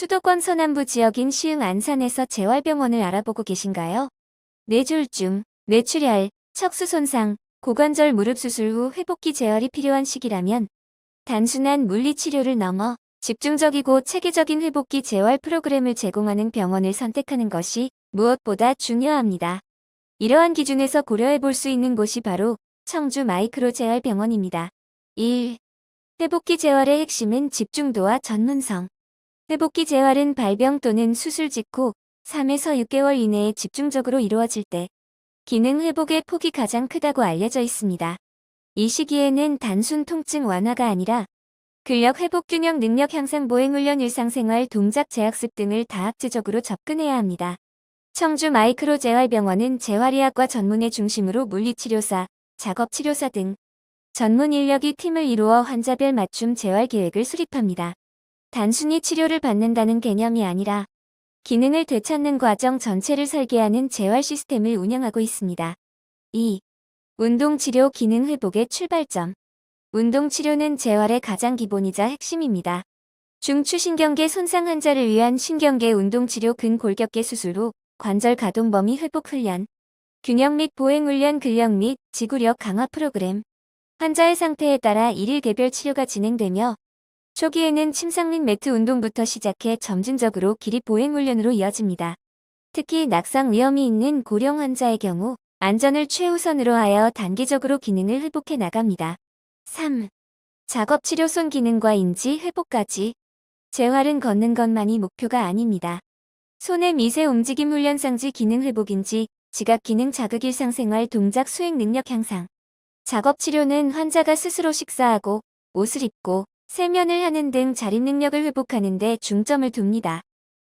수도권 서남부 지역인 시흥 안산에서 재활병원을 알아보고 계신가요? 뇌졸중, 뇌출혈, 척수 손상, 고관절 무릎 수술 후 회복기 재활이 필요한 시기라면 단순한 물리치료를 넘어 집중적이고 체계적인 회복기 재활 프로그램을 제공하는 병원을 선택하는 것이 무엇보다 중요합니다. 이러한 기준에서 고려해 볼 수 있는 곳이 바로 청주 마이크로재활병원입니다. 1. 회복기 재활의 핵심은 집중도와 전문성. 회복기 재활은 발병 또는 수술 직후 3에서 6개월 이내에 집중적으로 이루어질 때 기능 회복의 폭이 가장 크다고 알려져 있습니다. 이 시기에는 단순 통증 완화가 아니라 근력 회복 균형 능력 향상 보행훈련 일상생활 동작 재학습 등을 다학제적으로 접근해야 합니다. 청주 마이크로재활병원은 재활의학과 전문의 중심으로 물리치료사, 작업치료사 등 전문 인력이 팀을 이루어 환자별 맞춤 재활 계획을 수립합니다. 단순히 치료를 받는다는 개념이 아니라 기능을 되찾는 과정 전체를 설계하는 재활 시스템을 운영하고 있습니다. 2. 운동치료 기능 회복의 출발점. 운동치료는 재활의 가장 기본이자 핵심입니다. 중추신경계 손상 환자를 위한 신경계 운동치료 근골격계 수술 후 관절 가동 범위 회복 훈련, 균형 및 보행 훈련 근력 및 지구력 강화 프로그램, 환자의 상태에 따라 일일 개별 치료가 진행되며 초기에는 침상 및 매트 운동부터 시작해 점진적으로 기립 보행 훈련으로 이어집니다. 특히 낙상 위험이 있는 고령 환자의 경우 안전을 최우선으로 하여 단계적으로 기능을 회복해 나갑니다. 3. 작업치료 손 기능과 인지 회복까지. 재활은 걷는 것만이 목표가 아닙니다. 손의 미세 움직임 훈련 상지 기능 회복인지, 지각 기능 자극 일상생활 동작 수행 능력 향상. 작업치료는 환자가 스스로 식사하고 옷을 입고 세면을 하는 등 자립 능력을 회복하는 데 중점을 둡니다.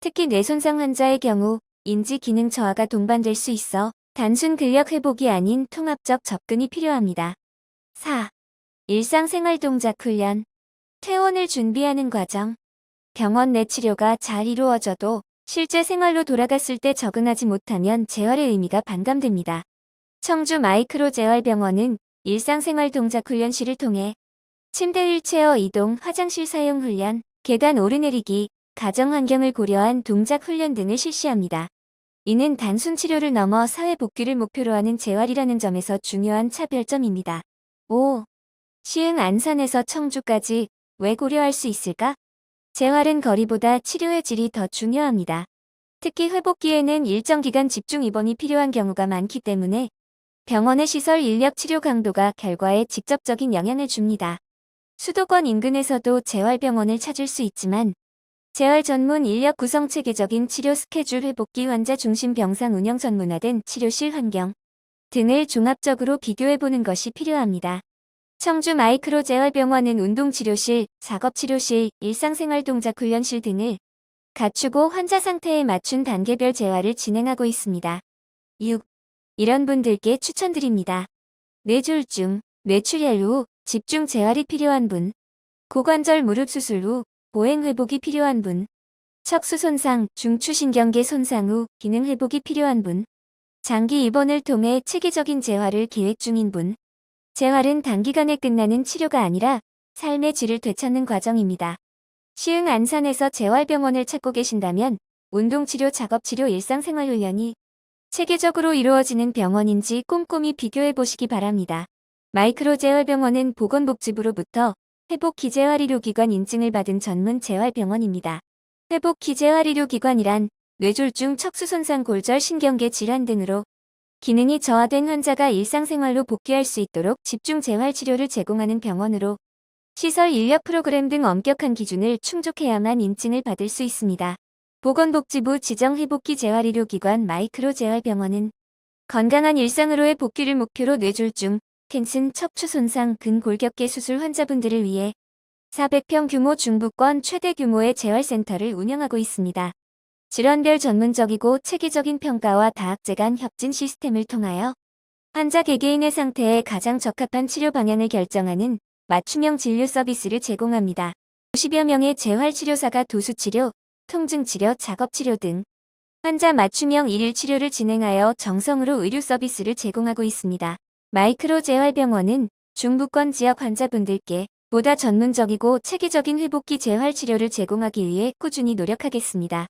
특히 뇌손상 환자의 경우 인지 기능 저하가 동반될 수 있어 단순 근력 회복이 아닌 통합적 접근이 필요합니다. 4. 일상생활 동작 훈련. 퇴원을 준비하는 과정. 병원 내 치료가 잘 이루어져도 실제 생활로 돌아갔을 때 적응하지 못하면 재활의 의미가 반감됩니다. 청주 마이크로재활병원은 일상생활 동작 훈련실을 통해 침대 휠체어 이동, 화장실 사용 훈련, 계단 오르내리기, 가정 환경을 고려한 동작 훈련 등을 실시합니다. 이는 단순 치료를 넘어 사회 복귀를 목표로 하는 재활이라는 점에서 중요한 차별점입니다. 5. 시흥 안산에서 청주까지 왜 고려할 수 있을까? 재활은 거리보다 치료의 질이 더 중요합니다. 특히 회복기에는 일정 기간 집중 입원이 필요한 경우가 많기 때문에 병원의 시설 인력 치료 강도가 결과에 직접적인 영향을 줍니다. 수도권 인근에서도 재활병원을 찾을 수 있지만 재활 전문 인력 구성 체계적인 치료 스케줄 회복기 환자 중심 병상 운영 전문화된 치료실 환경 등을 종합적으로 비교해보는 것이 필요합니다. 청주 마이크로재활병원은 운동치료실, 작업치료실, 일상생활 동작훈련실 등을 갖추고 환자 상태에 맞춘 단계별 재활을 진행하고 있습니다. 6. 이런 분들께 추천드립니다. 뇌졸중, 뇌출혈 후 집중 재활이 필요한 분, 고관절 무릎 수술 후 보행 회복이 필요한 분, 척수 손상, 중추신경계 손상 후 기능 회복이 필요한 분, 장기 입원을 통해 체계적인 재활을 계획 중인 분. 재활은 단기간에 끝나는 치료가 아니라 삶의 질을 되찾는 과정입니다. 시흥 안산에서 재활병원을 찾고 계신다면 운동치료, 작업치료, 일상생활 훈련이 체계적으로 이루어지는 병원인지 꼼꼼히 비교해 보시기 바랍니다. 마이크로재활병원은 보건복지부로부터 회복기재활의료기관 인증을 받은 전문 재활병원입니다. 회복기재활의료기관이란 뇌졸중, 척수손상, 골절, 신경계 질환 등으로 기능이 저하된 환자가 일상생활로 복귀할 수 있도록 집중 재활치료를 제공하는 병원으로 시설 인력 프로그램 등 엄격한 기준을 충족해야만 인증을 받을 수 있습니다. 보건복지부 지정 회복기 재활의료기관 마이크로재활병원은 건강한 일상으로의 복귀를 목표로 뇌졸중, 캔슨, 척추 손상, 근골격계 수술 환자분들을 위해 400평 규모 중부권 최대 규모의 재활센터를 운영하고 있습니다. 질환별 전문적이고 체계적인 평가와 다학제 간 협진 시스템을 통하여 환자 개개인의 상태에 가장 적합한 치료 방향을 결정하는 맞춤형 진료 서비스를 제공합니다. 50여 명의 재활치료사가 도수치료, 통증치료, 작업치료 등 환자 맞춤형 일일 치료를 진행하여 정성으로 의료 서비스를 제공하고 있습니다. 마이크로재활병원은 중부권 지역 환자분들께 보다 전문적이고 체계적인 회복기 재활 치료를 제공하기 위해 꾸준히 노력하겠습니다.